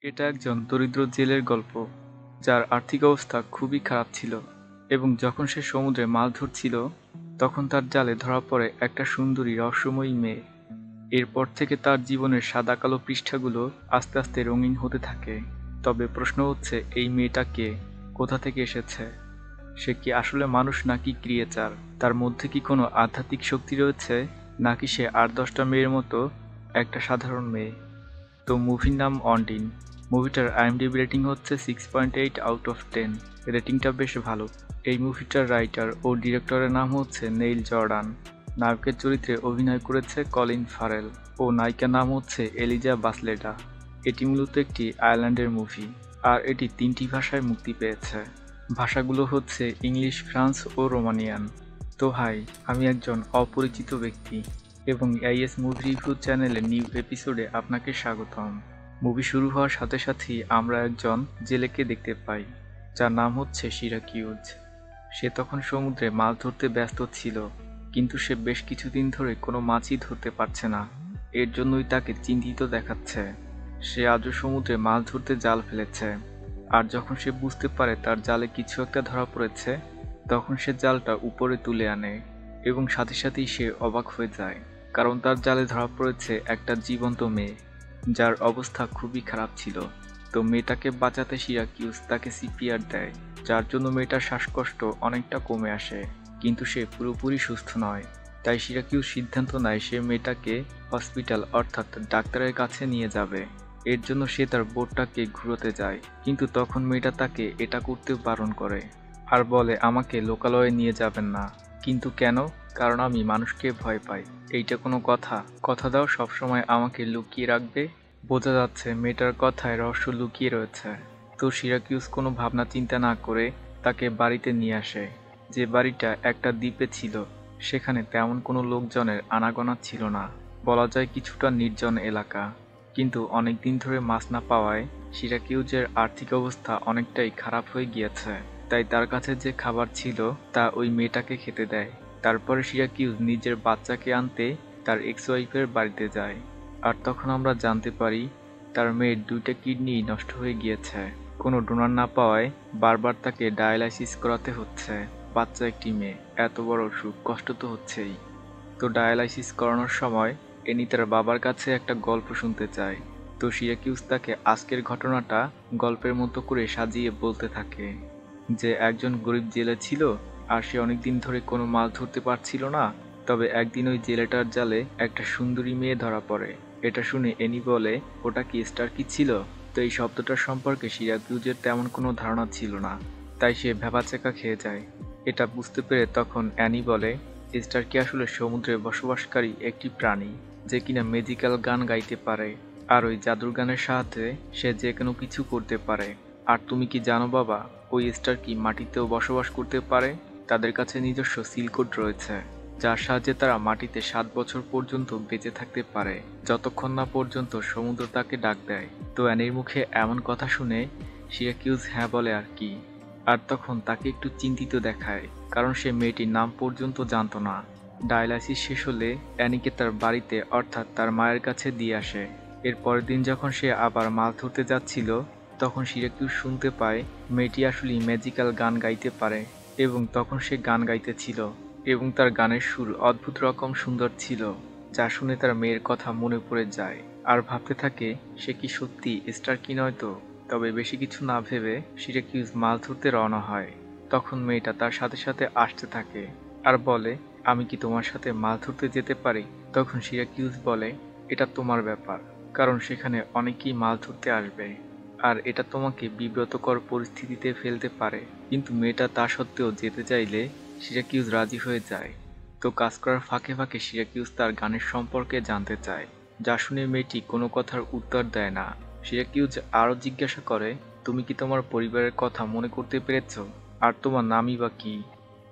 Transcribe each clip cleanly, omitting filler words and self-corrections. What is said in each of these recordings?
এটা একজন দরিদ্র জেলের গল্প, যার আর্থিক অবস্থা খুবই খারাপ ছিল এবং যখন সে সমুদ্রে মাছ ধরছিল, তখন তার জালে ধরা পড়ে একটা সুন্দরী রহস্যময়ী মেয়ে। এরপর থেকে তার জীবনের সাদা-কালো পৃষ্ঠাগুলো আস্তে আস্তে রঙিন হতে থাকে। তবে প্রশ্ন হচ্ছে, এই মেয়েটা কে? কোথা থেকে এসেছে? সে কি আসলে মানুষ নাকি ক্রিয়েচার? তার মধ্যে কি কোনো আধ্যাত্মিক শক্তি রয়েছে, নাকি সে ৮-১০টা মেয়ের মতো একটা সাধারণ মেয়ে? তো মুভির নাম অন্ডিন। মুভিটার আইএমডিবি রেটিং হচ্ছে 6.8 আউট অফ 10। রেটিংটা বেশ ভালো। এই মুভিটার রাইটার ও ডিরেক্টরের নাম হচ্ছে নেইল জর্ডান। নায়কের চরিত্রে অভিনয় করেছে কলিন ফারেল ও নায়িকার নাম হচ্ছে এলিজা বাসলেডা। এটি মূলত একটি আয়ারল্যান্ডের মুভি, আর এটি 3টি ভাষায় মুক্তি পেয়েছে। ভাষাগুলো হচ্ছে ইংলিশ, ফ্রান্স ও রোমানিয়ান। তো হাই, আমি একজন অপরিচিত ব্যক্তি এবং আইএস মুভি রিভিউ চ্যানেলের নিউ এপিসোডে আপনাকে স্বাগতম। মুভি শুরু হওয়ার সাথে সাথেই আমরা একজন জেলেকে দেখতে পাই, যার নাম হচ্ছে সিরাকিউজ। সে তখন সমুদ্রে মাছ ধরতে ব্যস্ত ছিল, কিন্তু সে বেশ কিছুদিন ধরে কোনো মাছই ধরতে পারছে না। এর জন্যই তাকে চিন্তিত দেখাচ্ছে। সে আজও সমুদ্রে মাছ ধরতে জাল ফেলেছে, আর যখন সে বুঝতে পারে তার জালে কিছু একটা ধরা পড়েছে, তখন সে জালটা উপরে তুলে আনে এবং সাথে সাথেই সে অবাক হয়ে যায়, কারণ তার জালে ধরা পড়েছে একটা জীবন্ত মেয়ে, যার অবস্থা খুবই খারাপ ছিল। তো মেয়েটাকে বাঁচাতে সিরাকিউস তাকে সিপিআর দেয়, যার জন্য মেয়েটার শ্বাসকষ্ট অনেকটা কমে আসে, কিন্তু সে পুরোপুরি সুস্থ নয়। তাই সিরাকিউস সিদ্ধান্ত নেয় সে মেয়েটাকে হসপিটাল অর্থাৎ ডাক্তারের কাছে নিয়ে যাবে। এর জন্য সে তার বোটটাকে ঘুরোতে যায়, কিন্তু তখন মেয়েটা তাকে এটা করতে বারণ করে আর বলে, আমাকে লোকালয়ে নিয়ে যাবেন না। কিন্তু কেন? কারণ আমি মানুষকে ভয় পাই। এইটা কোনো কথা? কথা দাও সবসময় আমাকে লুকিয়ে রাখবে। বোঝা যাচ্ছে মেয়েটার কথায় রহস্য লুকিয়ে রয়েছে। তো সিরাকিউস কোনো ভাবনা চিন্তা না করে তাকে বাড়িতে নিয়ে আসে, যে বাড়িটা একটা দ্বীপে ছিল। সেখানে তেমন কোনো লোকজনের আনাগোনা ছিল না, বলা যায় কিছুটা নির্জন এলাকা। কিন্তু অনেকদিন ধরে মাছ না পাওয়ায় সিরাকিউজের আর্থিক অবস্থা অনেকটাই খারাপ হয়ে গিয়েছে। তাই তার কাছে যে খাবার ছিল তা ওই মেয়েটাকে খেতে দেয়। তারপরে সিরাকিউজ নিজের বাচ্চাকে আনতে তার এক্স ওয়াইফের বাড়িতে যায়, আর তখন আমরা জানতে পারি তার মেয়ের 2টা কিডনি নষ্ট হয়ে গিয়েছে। কোনো ডোনার না পাওয়ায় বারবার তাকে ডায়ালাইসিস করাতে হচ্ছে। বাচ্চা একটি মেয়ে, এত বড় অসুখ, কষ্ট তো হচ্ছেই। তো ডায়ালাইসিস করানোর সময় এনি তার বাবার কাছে একটা গল্প শুনতে চায়। তো সিরাকিউস তাকে আজকের ঘটনাটা গল্পের মতো করে সাজিয়ে বলতে থাকে যে একজন গরিব জেলে ছিল, আর সে অনেকদিন ধরে কোনো মাছ ধরতে পারছিল না। তবে একদিন ওই জেলেটার জালে একটা সুন্দরী মেয়ে ধরা পড়ে। এটা শুনে এনি বলে, ওটা কি স্টার কি ছিল? তো এই শব্দটার সম্পর্কে সিরাকিউজের তেমন কোনো ধারণা ছিল না, তাই সে ভ্যাবাচ্যাকা খেয়ে যায়। এটা বুঝতে পেরে তখন অ্যানি বলে, স্টার কি আসলে সমুদ্রে বসবাসকারী একটি প্রাণী, যে কিনা ম্যাজিক্যাল গান গাইতে পারে, আর ওই জাদুর গানের সাহায্যে সে যে কোনো কিছু করতে পারে। আর তুমি কি জানো বাবা, ওই স্টার কি মাটিতেও বসবাস করতে পারে? তাদের কাছে নিজস্ব সিলকোড রয়েছে, যার সাহায্যে তারা মাটিতে 7 বছর পর্যন্ত বেঁচে থাকতে পারে, যতক্ষণ না পর্যন্ত সমুদ্র তাকে ডাক দেয়। তো অ্যানির মুখে এমন কথা শুনে সিরাকিউজ হ্যাঁ বলে আর কি। আর তখন তাকে একটু চিন্তিত দেখায়, কারণ সে মেয়েটির নাম পর্যন্ত জানতো না। ডায়ালাইসিস শেষ হলে অ্যানিকে তার বাড়িতে অর্থাৎ তার মায়ের কাছে দিয়ে আসে। এর পরের দিন যখন সে আবার মাছ ধরতে যাচ্ছিল, তখন সিরাকিউস শুনতে পায় মেয়েটি আসলেই ম্যাজিক্যাল গান গাইতে পারে, এবং তখন সে গান গাইতেছিল এবং তার গানের সুর অদ্ভুত রকম সুন্দর ছিল, যা শুনে তার মেয়ের কথা মনে পড়ে যায়। আর ভাবতে থাকে সে কি সত্যি স্টার কি নয়তো। তবে বেশি কিছু না ভেবে সিরাকিউজ মাছ ধরতে রওনা হয়। তখন মেয়েটা তার সাথে সাথে আসতে থাকে আর বলে, আমি কি তোমার সাথে মাছ ধরতে যেতে পারি? তখন সিরাকিউজ বলে, এটা তোমার ব্যাপার, কারণ সেখানে অনেকেই মাছ ধরতে আসবে, আর এটা তোমাকে বিব্রতকর পরিস্থিতিতে ফেলতে পারে। কিন্তু মেয়েটা তা সত্ত্বেও যেতে চাইলে সিরাকিউজ রাজি হয়ে যায়। তো কাজ করার ফাঁকে ফাঁকে সিরাকিউজ তার গানের সম্পর্কে জানতে চায়, যা শুনে মেয়েটি কোনো কথার উত্তর দেয় না। সিরাকিউজ আরও জিজ্ঞাসা করে, তুমি কি তোমার পরিবারের কথা মনে করতে পেরেছ? আর তোমার নামই বা কী?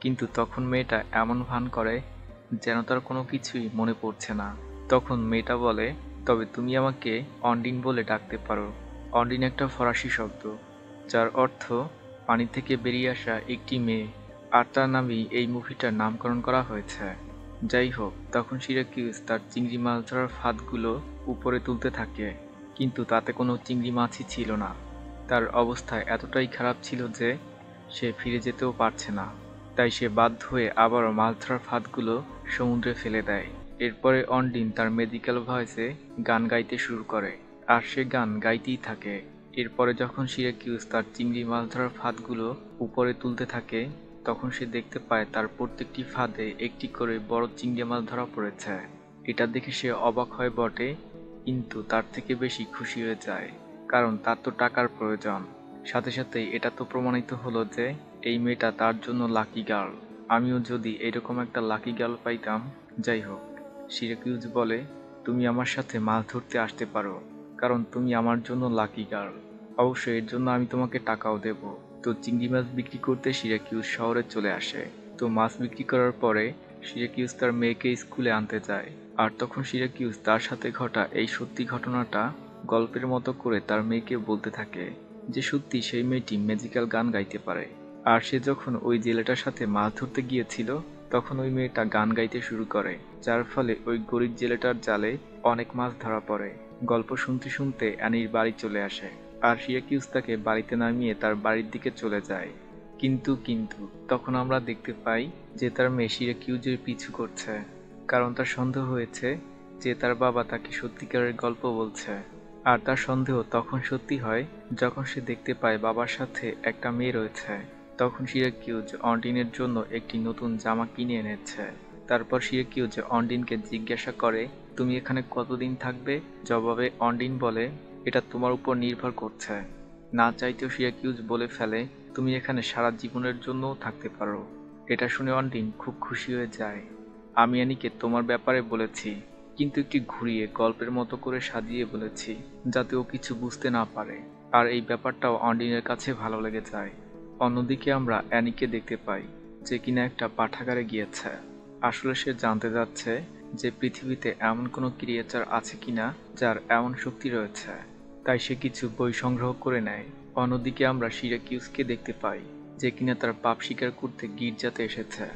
কিন্তু তখন মেয়েটা এমন ভান করে যেন তার কোনো কিছুই মনে পড়ছে না। তখন মেয়েটা বলে, তবে তুমি আমাকে অন্ডিন বলে ডাকতে পারো। অন্ডিন একটা ফরাসি শব্দ, যার অর্থ পানি থেকে বেরিয়ে আসা একটি মেয়ে, আর তার নামেই এই মুভিটার নামকরণ করা হয়েছে। যাই হোক, তখন সিরাকিউজ তার চিংড়ি মাছ ধরার ফাঁদগুলো উপরে তুলতে থাকে, কিন্তু তাতে কোনো চিংড়ি মাছই ছিল না। তার অবস্থা এতটাই খারাপ ছিল যে সে ফিরে যেতেও পারছে না। তাই সে বাধ্য হয়ে আবারও মাছ ধরার ফাঁদগুলো সমুদ্রে ফেলে দেয়। এরপরে অন্ডিন তার মেডিকেল ভয়েসে গান গাইতে শুরু করে, আর সে গান গাইতেই থাকে। এরপরে যখন সিরাকিউস তার চিংড়ি মাছ ধরার ফাঁদগুলো উপরে তুলতে থাকে, তখন সে দেখতে পায় তার প্রত্যেকটি ফাঁদে একটি করে বড় চিংড়ি মাছ ধরা পড়েছে। এটা দেখে সে অবাক হয় বটে, কিন্তু তার থেকে বেশি খুশি হয়ে যায়, কারণ তার তো টাকার প্রয়োজন। সাথে সাথে এটা তো প্রমাণিত হলো যে এই মেয়েটা তার জন্য লাকি গার্ল। আমিও যদি এরকম একটা লাকি গার্ল পাইতাম। যাই হোক, সিরাকিউজ বলে, তুমি আমার সাথে মাছ ধরতে আসতে পারো, কারণ তুমি আমার জন্য লাকি গার্ল। অবশ্যই এর জন্য আমি তোমাকে টাকাও দেব। তো চিংড়ি মাছ বিক্রি করতে সিরাকিউজ শহরে চলে আসে। তো মাছ বিক্রি করার পরে সিরাকিউজ তার মেয়েকে স্কুলে আনতে যায়। আর তখন সিরাকিউজ তার সাথে ঘটা এই সত্যি ঘটনাটা গল্পের মতো করে তার মেয়েকে বলতে থাকে যে সত্যি সেই মেয়েটি ম্যাজিক্যাল গান গাইতে পারে। আর সে যখন ওই জেলেটার সাথে মাছ ধরতে গিয়েছিল, তখন ওই মেয়েটা গান গাইতে শুরু করে, যার ফলে ওই গরিব জেলেটার জালে অনেক মাছ ধরা পড়ে। গল্প শুনতে শুনতে অ্যানির বাড়ি চলে আসে, আর সিরাকিউজ তাকে বাড়িতে নামিয়ে তার বাড়ির দিকে চলে যায়। কিন্তু তখন আমরা দেখতে পাই যে তার মেয়ে সিরাকিউজের পিছু করছে, কারণ তার সন্দেহ হয়েছে যে তার বাবা তাকে সত্যিকারের গল্প বলছে। আর তার সন্দেহ তখন সত্যি হয় যখন সে দেখতে পায় বাবার সাথে একটা মেয়ে রয়েছে। তখন সিরাকিউজ অন্ডিনের জন্য একটি নতুন জামা কিনে এনেছে। তারপর সিরাকিউজ অন্ডিনকে জিজ্ঞাসা করে, তুমি এখানে কতদিন থাকবে? জবাবে অন্ডিন বলে, এটা তোমার উপর নির্ভর করছে। না চাইতেও সিরাকিউজ বলে ফেলে, তুমি এখানে সারা জীবনের জন্যও থাকতে পারো। এটা শুনে অন্ডিন খুব খুশি হয়ে যায়। আমি অ্যানিকে তোমার ব্যাপারে বলেছি, কিন্তু একটি ঘুরিয়ে গল্পের মতো করে সাজিয়ে বলেছি, যাতে ও কিছু বুঝতে না পারে। আর এই ব্যাপারটাও অন্ডিনের কাছে ভালো লেগে যায়। অন্যদিকে আমরা অ্যানিকে দেখতে পাই, যে কিনা একটা পাঠাগারে গিয়েছে। আসলে সে জানতে যাচ্ছে যে পৃথিবীতে এমন কোনো ক্রিয়েচার আছে কিনা যার এমন শক্তি রয়েছে। তাই সে কিছু বই সংগ্রহ করে নেয়। অন্যদিকে আমরা সিরাকিউসকে দেখতে পাই, যে কিনা তার পাপ স্বীকার করতে গির্জাতে এসেছে।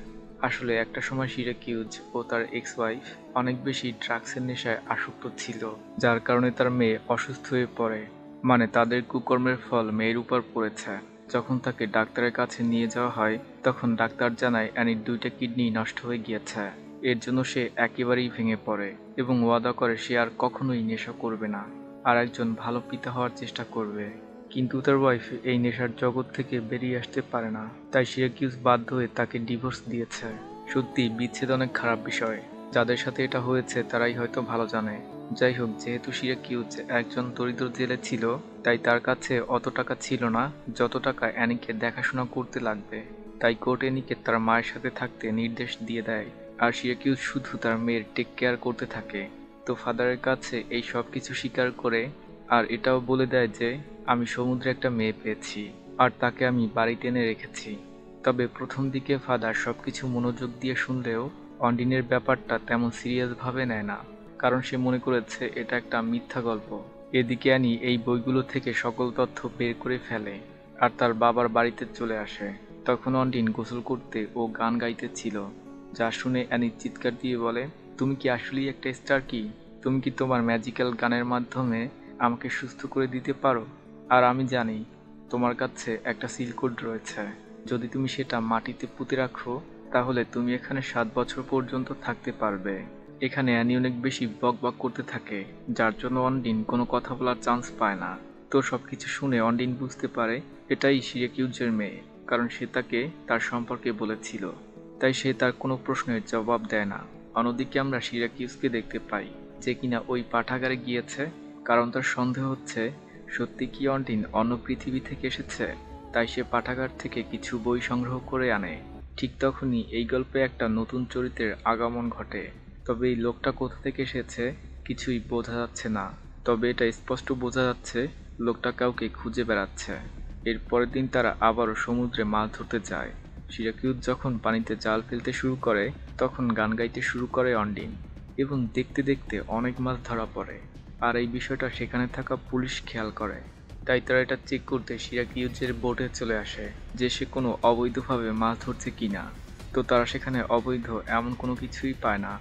আসলে একটা সময় সিরাকিউজ ও তার এক্স ওয়াইফ অনেক বেশি ড্রাগসের নেশায় আসক্ত ছিল, যার কারণে তার মেয়ে অসুস্থ হয়ে পড়ে। মানে তাদের কুকর্মের ফল মেয়ের উপর পড়েছে। যখন তাকে ডাক্তারের কাছে নিয়ে যাওয়া হয়, তখন ডাক্তার জানায় অ্যানির 2টা কিডনি নষ্ট হয়ে গিয়েছে। এর জন্য সে একেবারেই ভেঙে পড়ে এবং ওয়াদা করে সে আর কখনোই নেশা করবে না, আর একজন ভালো পিতা হওয়ার চেষ্টা করবে। কিন্তু তার ওয়াইফ এই নেশার জগৎ থেকে বেরিয়ে আসতে পারে না, তাই সিরাকিউজ বাধ্য হয়ে তাকে ডিভোর্স দিয়েছে। সত্যি বিচ্ছেদ অনেক খারাপ বিষয়। যাদের সাথে এটা হয়েছে তারাই হয়তো ভালো জানে। যাই হোক, যেহেতু সিরাকিউজ একজন দরিদ্র জেলে ছিল, তাই তার কাছে অত টাকা ছিল না যত টাকা অ্যানিকে দেখাশোনা করতে লাগবে। তাই কোর্ট অ্যানিকে তার মায়ের সাথে থাকতে নির্দেশ দিয়ে দেয়, আর সিরাকিউজ শুধু তার মেয়ের টেক কেয়ার করতে থাকে। তো ফাদারের কাছে এই সব কিছু স্বীকার করে, আর এটাও বলে দেয় যে আমি সমুদ্রে একটা মেয়ে পেয়েছি, আর তাকে আমি বাড়িতে এনে রেখেছি। তবে প্রথম দিকে ফাদার সবকিছু মনোযোগ দিয়ে শুনলেও অন্ডিনের ব্যাপারটা তেমন সিরিয়াসভাবে নেয় না, কারণ সে মনে করেছে এটা একটা মিথ্যা গল্প। এদিকে অ্যানি এই বইগুলো থেকে সকল তথ্য বের করে ফেলে, আর তার বাবার বাড়িতে চলে আসে। তখন অন্ডিন গোসল করতে ও গান গাইতেছিল, যা শুনে অ্যানি চিৎকার দিয়ে বলে, তুমি কি আসলেই একটা স্টার? কি তুমি কি তোমার ম্যাজিক্যাল গানের মাধ্যমে আমাকে সুস্থ করে দিতে পারো? আর আমি জানি তোমার কাছে একটা সিল কোড রয়েছে। যদি তুমি সেটা মাটিতে পুঁতে রাখো, তাহলে তুমি এখানে 7 বছর পর্যন্ত থাকতে পারবে। এখানে অ্যানি অনেক বেশি বকবক করতে থাকে, যার জন্য অন্ডিন কোনো কথা বলার চান্স পায় না। তো সবকিছু শুনে অন্ডিন বুঝতে পারে এটাই সিরাকিউজের মেয়ে, কারণ সে তাকে তার সম্পর্কে বলেছিল। তাই সে তার কোনো প্রশ্নের জবাব দেয় না। অন্যদিকে আমরা সিরাকিউজকে দেখতে পাই, যে কিনা ওই পাঠাগারে গিয়েছে, কারণ তার সন্দেহ হচ্ছে সত্যি কি অন্ডিন অন্য পৃথিবী থেকে এসেছে। তাই সে পাঠাগার থেকে কিছু বই সংগ্রহ করে আনে। ঠিক তখনই এই গল্পে একটা নতুন চরিত্রের আগমন ঘটে। তবে এই লোকটা কোথা থেকে এসেছে কিছুই বোঝা যাচ্ছে না, তবে এটা স্পষ্ট বোঝা যাচ্ছে লোকটা কাউকে খুঁজে বেড়াচ্ছে। এর পরের দিন তারা আবারও সমুদ্রে মাছ ধরতে যায়। সিরাকিউজ যখন পানিতে জাল ফেলতে শুরু করে, তখন গান গাইতে শুরু করে অন্ডিন, এবং দেখতে দেখতে অনেক মাছ ধরা পড়ে। আর এই বিষয়টা সেখানে থাকা পুলিশ খেয়াল করে। তাই তারা এটা চেক করতে সিরাকিউজের বোটে চলে আসে, যে সে কোনো অবৈধভাবে মাছ ধরছে কিনা। তো তারা সেখানে অবৈধ এমন কোনো কিছুই পায় না।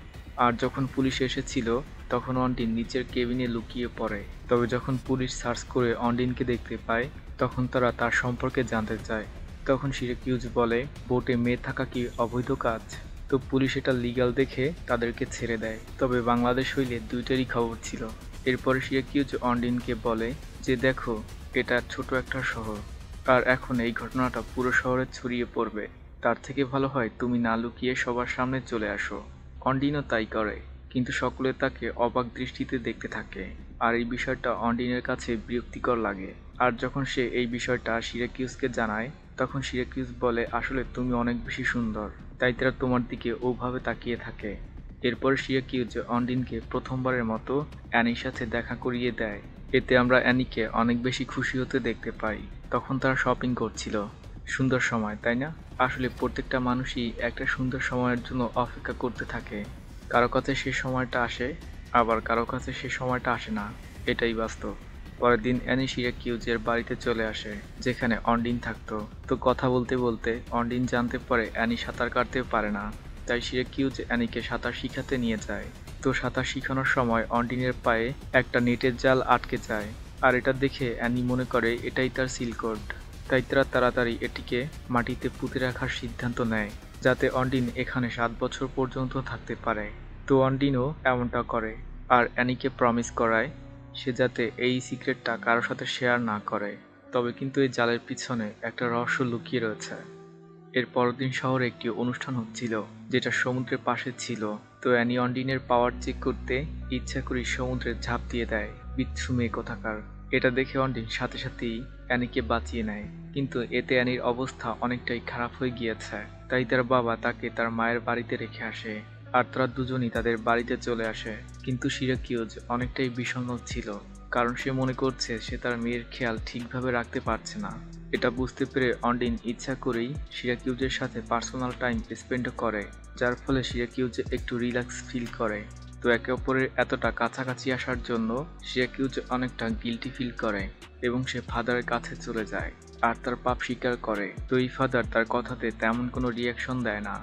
আর যখন পুলিশ এসেছিল, তখন অন্ডিন নিচের কেবিনে লুকিয়ে পড়ে। তবে যখন পুলিশ সার্চ করে অন্ডিনকে দেখতে পায় তখন তারা তার সম্পর্কে জানতে চায়। তখন সিরাকিউজ বলে বোটে মেয়ে থাকা কি অবৈধ কাজ? তো পুলিশ এটা লিগ্যাল দেখে তাদেরকে ছেড়ে দেয়। তবে বাংলাদেশ হইলে দুইটারই খবর ছিল। এরপরে সিরাকিউজ অন্ডিনকে বলে যে দেখো, এটা ছোট একটা শহর, আর এখন এই ঘটনাটা পুরো শহরে ছড়িয়ে পড়বে। তার থেকে ভালো হয় তুমি না লুকিয়ে সবার সামনে চলে আসো। অন্ডিনও তাই করে, কিন্তু সকলে তাকে অবাক দৃষ্টিতে দেখতে থাকে। আর এই বিষয়টা অন্ডিনের কাছে বিরক্তিকর লাগে। আর যখন সে এই বিষয়টা সিরাকিউজকে জানায় তখন সিরাকিউজ বলে আসলে তুমি অনেক বেশি সুন্দর, তাই তারা তোমার দিকে ওভাবে তাকিয়ে থাকে। এরপর সিরাকিউজ অন্ডিনকে প্রথমবারের মতো অ্যানির সাথে দেখা করিয়ে দেয়। এতে আমরা অ্যানিকে অনেক বেশি খুশি হতে দেখতে পাই। তখন তারা শপিং করছিল। সুন্দর সময়, তাই না? আসলে প্রত্যেকটা মানুষই একটা সুন্দর সময়ের জন্য অপেক্ষা করতে থাকে। কারো কাছে সে সময়টা আসে, আবার কারো কাছে সে সময়টা আসে না। এটাই বাস্তব। পরের দিন অ্যানি সিরাকিউজের বাড়িতে চলে আসে, যেখানে অন্ডিন থাকতো। তো কথা বলতে বলতে অন্ডিন জানতে পারে অ্যানি সাঁতার কাটতে পারে না, তাই সিরাকিউজ অ্যানিকে সাঁতার শিখাতে নিয়ে যায়। তো সাঁতার শিখানোর সময় অন্ডিনের পায়ে একটা নেটের জাল আটকে যায়, আর এটা দেখে অ্যানি মনে করে এটাই তার সিলকোড। তাই তারা তাড়াতাড়ি এটিকে মাটিতে পুঁতে রাখার সিদ্ধান্ত নেয়, যাতে অন্ডিন এখানে 7 বছর পর্যন্ত থাকতে পারে। তো অন্ডিনও এমনটা করে, আর অ্যানিকে প্রমিস করায় সে যাতে এই সিক্রেটটা কারোর সাথে শেয়ার না করে। তবে কিন্তু এই জালের পিছনে একটা রহস্য লুকিয়ে রয়েছে। এর পরের দিন শহরে একটি অনুষ্ঠান হচ্ছিল, যেটা সমুদ্রের পাশে ছিল। তো অ্যানি অন্ডিনের পাওয়ার চেক করতে ইচ্ছা করে সমুদ্রে ঝাঁপ দিয়ে দেয়। বিচ্ছু মেয়ে কোথাকার। এটা দেখে অন্ডিন সাথে সাথেই অ্যানিকে বাঁচিয়ে নেয়, কিন্তু এতে অ্যানির অবস্থা অনেকটাই খারাপ হয়ে গিয়েছে। তাই তার বাবা তাকে তার মায়ের বাড়িতে রেখে আসে, আর তারা দুজনই তাদের বাড়িতে চলে আসে। কিন্তু সিরাকিউজ অনেকটাই বিষণ্ণ ছিল, কারণ সে মনে করছে সে তার মেয়ের খেয়াল ঠিকভাবে রাখতে পারছে না। এটা বুঝতে পেরে অন্ডিন ইচ্ছা করেই সিরাকিউজের সাথে পার্সোনাল টাইম স্পেন্ড করে, যার ফলে সিরাকিউজ একটু রিল্যাক্স ফিল করে। তো একে অপরের এতটা কাছাকাছি আসার জন্য সিরাকিউজ অনেকটা গিল্টি ফিল করে এবং সে ফাদারের কাছে চলে যায় আর তার পাপ স্বীকার করে। তো এই ফাদার তার কথাতে তেমন কোনো রিয়াকশন দেয় না।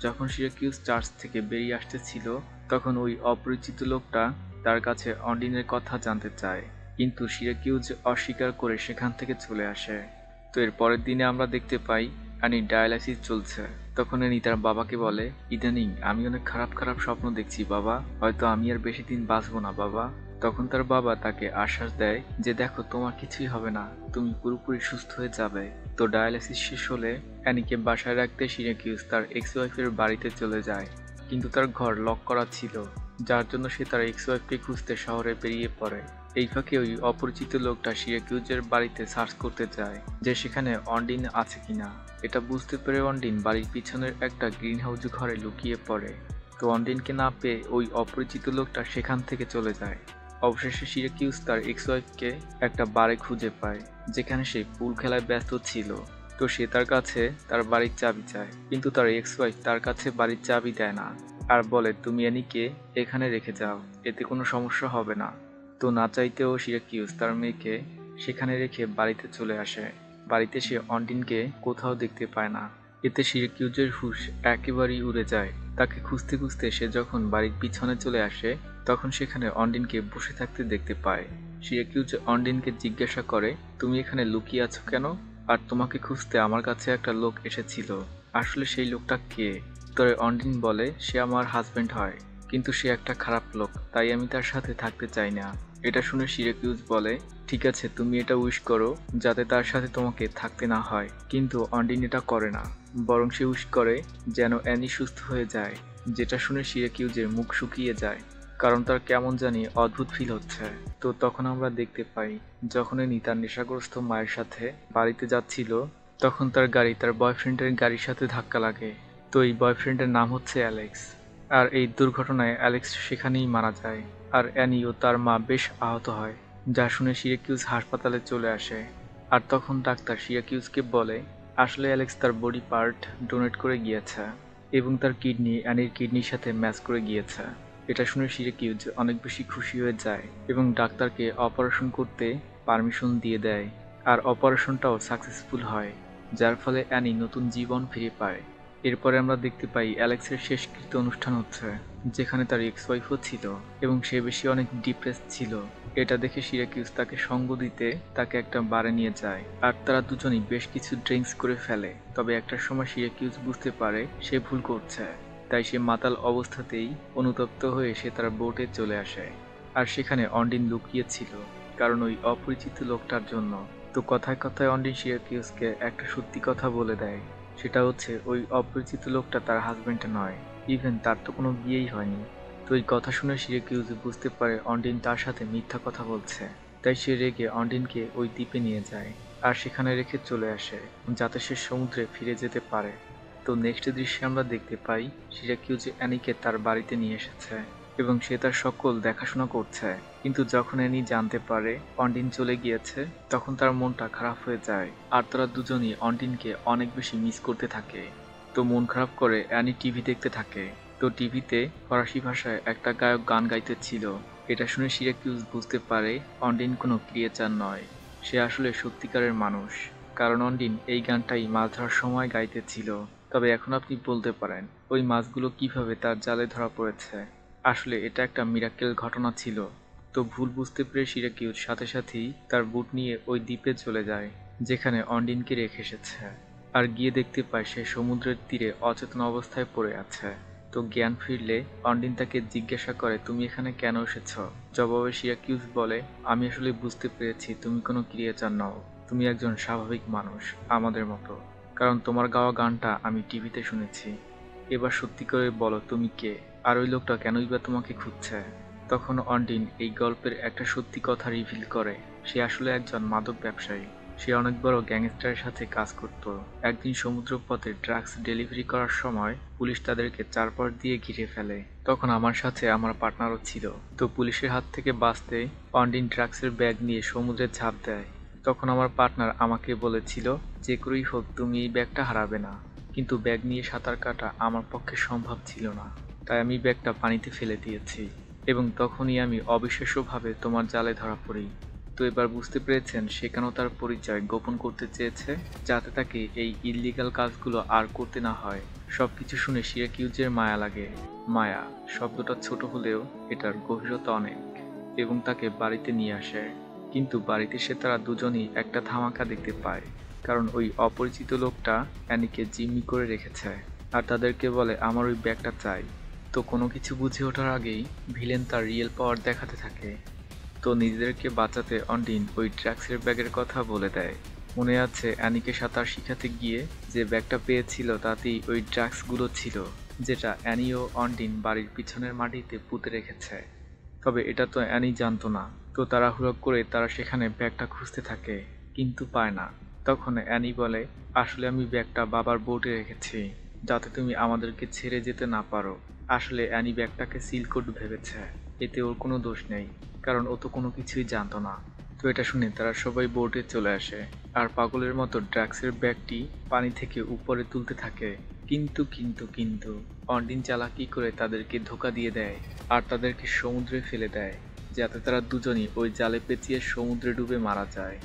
যখন সিরাকিউজ চার্চ থেকে বেরিয়ে আসতেছিল তখন ওই অপরিচিত লোকটা তার কাছে অন্ডিনের কথা জানতে চায়, কিন্তু সিরাকিউজ অস্বীকার করে সেখান থেকে চলে আসে। তো এর পরের দিনে আমরা দেখতে পাই অ্যানির ডায়ালাইসিস চলছে। তখন অ্যানি তার বাবাকে বলে, ইদানিং আমি অনেক খারাপ খারাপ স্বপ্ন দেখছি বাবা, হয়তো আমি আর বেশি দিন বাঁচবো না বাবা। তখন তার বাবা তাকে আশ্বাস দেয় যে দেখো, তোমার কিছুই হবে না, তুমি পুরোপুরি সুস্থ হয়ে যাবে। তো ডায়ালাইসিস শেষ হলে অ্যানিকে বাসায় রাখতে সিরাকিউজ তার এক্স ওয়াইফের বাড়িতে চলে যায়, কিন্তু তার ঘর লক করা ছিল, যার জন্য সে তার এক্স ওয়াইফকে খুঁজতে শহরে বেরিয়ে পড়ে। এই ফাঁকে ওই অপরিচিত লোকটা সিরাকিউজের বাড়িতে সার্চ করতে চায় যে সেখানে অন্ডিন আছে কিনা। এটা বুঝতে পেরে অন্ডিন বাড়ির পিছনের একটা গ্রিন হাউস ঘরে লুকিয়ে পড়ে। তো অন্ডিনকে না পেয়ে ওই অপরিচিত লোকটা সেখান থেকে চলে যায়। অবশেষে সিরাকিউজ তার এক্স ওয়াইফকে একটা বারে খুঁজে পায়, যেখানে সে পুল খেলায় ব্যস্ত ছিল। তো সে তার কাছে তার বাড়ির চাবি চায়, কিন্তু তার এক্স ওয়াইফ তার কাছে বাড়ির চাবি দেয় না, আর বলে তুমি অ্যানিকে এখানে রেখে যাও, এতে কোনো সমস্যা হবে না। তো না চাইতেও সিরাকিউজ তার মেয়েকে সেখানে রেখে বাড়িতে চলে আসে। বাড়িতে সে অন্ডিনকে কোথাও দেখতে পায় না। এতে সিরাকিউজের হুঁশ একেবারেই উড়ে যায়। তাকে খুঁজতে খুঁজতে সে যখন বাড়ির পিছনে চলে আসে তখন সেখানে অন্ডিনকে বসে থাকতে দেখতে পায়। সিরাকিউজ অন্ডিনকে জিজ্ঞাসা করে, তুমি এখানে লুকিয়ে আছো কেন? আর তোমাকে খুঁজতে আমার কাছে একটা লোক এসেছিল, আসলে সেই লোকটা কে? তবে অন্ডিন বলে সে আমার হাজবেন্ড হয়, কিন্তু সে একটা খারাপ লোক, তাই আমি তার সাথে থাকতে চাই না। এটা শুনে সিরাকিউজ বলে, ঠিক আছে, তুমি এটা উইশ করো যাতে তার সাথে তোমাকে থাকতে না হয়। কিন্তু অন্ডিন এটা করে না, বরং সে উইশ করে যেন অ্যানি সুস্থ হয়ে যায়। যেটা শুনে সিরাকিউজের মুখ শুকিয়ে যায়, কারণ তার কেমন জানি অদ্ভুত ফিল হচ্ছে। তো তখন আমরা দেখতে পাই যখন অ্যানি তার নেশাগ্রস্ত মায়ের সাথে বাড়িতে যাচ্ছিল তখন তার গাড়ি তার বয়ফ্রেন্ডের গাড়ির সাথে ধাক্কা লাগে। তো এই বয়ফ্রেন্ডের নাম হচ্ছে অ্যালেক্স, আর এই দুর্ঘটনায় অ্যালেক্স সেখানেই মারা যায়, আর অ্যানি ও তার মা বেশ আহত হয়। যা শুনে সিরাকিউজ হাসপাতালে চলে আসে, আর তখন ডাক্তার সিরাকিউজকে বলে আসলে অ্যালেক্স তার বডি পার্ট ডোনেট করে গিয়েছে এবং তার কিডনি অ্যানির কিডনির সাথে ম্যাচ করে গিয়েছে। এটা শুনে সিরাকিউজ অনেক বেশি খুশি হয়ে যায় এবং ডাক্তারকে অপারেশন করতে পারমিশন দিয়ে দেয়, আর অপারেশনটাও সাকসেসফুল হয়, যার ফলে অ্যানি নতুন জীবন ফিরে পায়। এরপরে আমরা দেখতে পাই অ্যালেক্সের শেষকৃত্য অনুষ্ঠান হচ্ছে, যেখানে তার এক্স ওয়াইফও ছিল এবং সে বেশি অনেক ডিপ্রেস ছিল। এটা দেখে সিরাকিউস তাকে সঙ্গ দিতে তাকে একটা বারে নিয়ে যায়, আর তারা দুজনেই বেশ কিছু ড্রিঙ্কস করে ফেলে। তবে একটা সময় সিরাকিউস বুঝতে পারে সে ভুল করছে, তাই সে মাতাল অবস্থাতেই অনুতপ্ত হয়ে সে তার বোটে চলে আসে। আর সেখানে অন্ডিন লুকিয়ে ছিল, কারণ ওই অপরিচিত লোকটার জন্য। তো কথায় কথায় অন্ডিন সিরাকিউসকে একটা সত্যি কথা বলে দেয়, সেটা হচ্ছে ওই অপরিচিত লোকটা তার হাজবেন্ড নয়, ইভেন তার তো কোনো বিয়েই হয়নি। তো এই কথা শুনে সিরাকিউস বুঝতে পারে অন্ডিন তার সাথে মিথ্যা কথা বলছে, তাই সে রেগে অন্ডিনকে ওই দ্বীপে নিয়ে যায় আর সেখানে রেখে চলে আসে, যাতে সে সমুদ্রে ফিরে যেতে পারে। তো নেক্সট দৃশ্যে আমরা দেখতে পাই সিরাকিউস অ্যানিকে তার বাড়িতে নিয়ে এসেছে এবং সে তার সকল দেখাশোনা করছে। কিন্তু যখন অ্যানি জানতে পারে অন্ডিন চলে গিয়েছে, তখন তার মনটা খারাপ হয়ে যায় আর তারা দুজনই অন্ডিনকে অনেক বেশি মিস করতে থাকে। তো মন খারাপ করে অ্যানি টিভি দেখতে থাকে। তো টিভিতে ফরাসি ভাষায় একটা গায়ক গান গাইতেছিল। এটা শুনে সিরাকিউস বুঝতে পারে অন্ডিন কোনো ক্রিয়েচার নয়, সে আসলে সত্যিকারের মানুষ, কারণ অন্ডিন এই গানটাই মাছ ধরার সময় গাইতেছিল। তবে এখন আপনি বলতে পারেন ওই মাছগুলো কিভাবে তার জালে ধরা পড়েছে। আসলে এটা একটা মিরাকেল ঘটনা ছিল। তো ভুল বুঝতে পেরে সিরাকিউস সাথে সাথেই তার বুট নিয়ে ওই দ্বীপে চলে যায়, যেখানে অন্ডিনকে রেখে এসেছে। আর গিয়ে দেখতে পায় সে সমুদ্রের তীরে অচেতন অবস্থায় পড়ে আছে। তো জ্ঞান ফিরলে অন্ডিন তাকে জিজ্ঞাসা করে, তুমি এখানে কেন এসেছ? জবাবে সিরাকিউস বলে, আমি আসলে বুঝতে পেরেছি তুমি কোনো ক্রিয়েচার নও, তুমি একজন স্বাভাবিক মানুষ আমাদের মতো, কারণ তোমার গাওয়া গানটা আমি টিভিতে শুনেছি। এবার সত্যি করে বলো তুমি কে, আর ওই লোকটা কেনই বা তোমাকে খুঁজছে? তখন অন্ডিন এই গল্পের একটা সত্যি কথা রিভিল করে, সে আসলে একজন মাদক ব্যবসায়ী। সে অনেক বড় গ্যাংস্টারের সাথে কাজ করত। একদিন সমুদ্রপথে ড্রাগস ডেলিভারি করার সময় পুলিশ তাদেরকে চারপাশ দিয়ে ঘিরে ফেলে। তখন আমার সাথে আমার পার্টনারও ছিল। তো পুলিশের হাত থেকে বাঁচতে অন্ডিন ড্রাগসের ব্যাগ নিয়ে সমুদ্রে ঝাঁপ দেয়। তখন আমার পার্টনার আমাকে বলেছিল, যে করেই হোক তুমি এই ব্যাগটা হারাবে না। কিন্তু ব্যাগ নিয়ে সাঁতার কাটা আমার পক্ষে সম্ভব ছিল না, তাই আমি ব্যাগটা পানিতে ফেলে দিয়েছি এবং তখনই আমি অবিশ্বাস্যভাবে তোমার জালে ধরা পড়ি। তো এবার বুঝতে পেরেছেন সে কেন তার পরিচয় গোপন করতে চেয়েছে, যাতে তাকে এই ইল্লিগাল কাজগুলো আর করতে না হয়। সবকিছু শুনে সিরাকিউজের মায়া লাগে। মায়া শব্দটা ছোট হলেও এটার গভীরতা অনেক, এবং তাকে বাড়িতে নিয়ে আসে। কিন্তু বাড়িতে সে তারা দুজনই একটা ধামাকা দেখতে পায়, কারণ ওই অপরিচিত লোকটা অ্যানিকে জিম্মি করে রেখেছে আর তাদেরকে বলে আমার ওই ব্যাগটা চাই। তো কোনো কিছু বুঝে ওঠার আগেই ভিলেন তার রিয়েল পাওয়ার দেখাতে থাকে। তো নিজেদেরকে বাঁচাতে অন্ডিন ওই ড্রাগসের ব্যাগের কথা বলে দেয়। মনে আছে অ্যানিকে সাঁতার শিখাতে গিয়ে যে ব্যাগটা পেয়েছিল তাতেই ওই ড্রাগসগুলো ছিল, যেটা অ্যানি ও অন্ডিন বাড়ির পিছনের মাটিতে পুঁতে রেখেছে। তবে এটা তো অ্যানি জানতো না। তো তাড়াহুড়ো করে তারা সেখানে ব্যাগটা খুঁজতে থাকে, কিন্তু পায় না। তখন অ্যানি বলে, আসলে আমি ব্যাগটা বাবার বোটে রেখেছি, যাতে তুমি আমাদেরকে ছেড়ে যেতে না পারো। আসলে অ্যানি ব্যাগটাকে সিল কোড ভেবেছে, এতে ওর কোনো দোষ নেই, কারণ ও তো কোনো কিছুই জানতো না। তো এটা শুনে তারা সবাই বোটে চলে আসে আর পাগলের মতো ড্রাগসের ব্যাগটি পানি থেকে উপরে তুলতে থাকে। কিন্তু অন্ডিন চালাকি করে তাদেরকে ধোঁকা দিয়ে দেয় আর তাদেরকে সমুদ্রে ফেলে দেয়, যাতে তারা দুজনই ওই জালে পেঁচিয়ে সমুদ্রে ডুবে মারা যায়।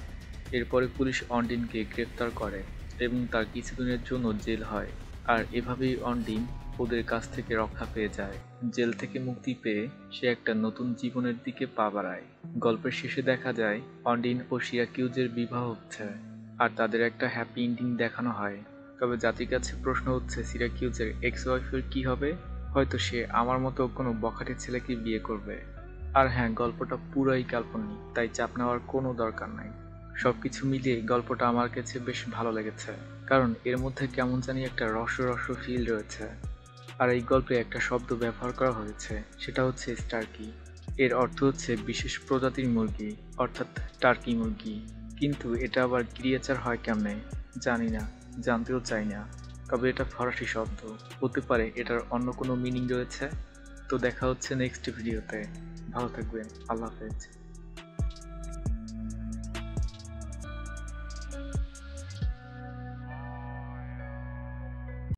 এরপরে পুলিশ অন্ডিনকে গ্রেফতার করে এবং তার কিছুদিনের জন্য জেল হয়। আর এভাবেই অন্ডিন ওদের কাছ থেকে রক্ষা পেয়ে যায়। জেল থেকে মুক্তি পেয়ে সে একটা নতুন জীবনের দিকে পা বাড়ায়। গল্পের শেষে দেখা যায় অন্ডিন ও সিরাকিউজের বিবাহ হচ্ছে আর তাদের একটা হ্যাপি এন্ডিং দেখানো হয়। তবে জাতির কাছে প্রশ্ন হচ্ছে, সিরাকিউজের এক্স ওয়াইফের কি হবে? হয়তো সে আমার মতো কোনো বখাটে ছেলেকে বিয়ে করবে। আর হ্যাঁ, গল্পটা পুরাই কাল্পনিক, তাই চাপ নেওয়ার কোনো দরকার নাই। সবকিছু মিলিয়ে গল্পটা আমার কাছে বেশ ভালো লেগেছে, কারণ এর মধ্যে কেমন জানি একটা রস ফিল রয়েছে। আর এই গল্পে একটা শব্দ ব্যবহার করা হয়েছে, সেটা হচ্ছে স্টার্কি। এর অর্থ হচ্ছে বিশেষ প্রজাতির মুরগি, অর্থাৎ টার্কি মুরগি। কিন্তু এটা আবার ক্রিয়েচার হয় কেমনে জানি না, জানতেও চাই না। তবে এটা ফরাসি শব্দ, হতে পারে এটার অন্য কোনো মিনিং রয়েছে। তো দেখা হচ্ছে নেক্সট ভিডিওতে। ভালো থাকবেন, আল্লাহ হাফেজ।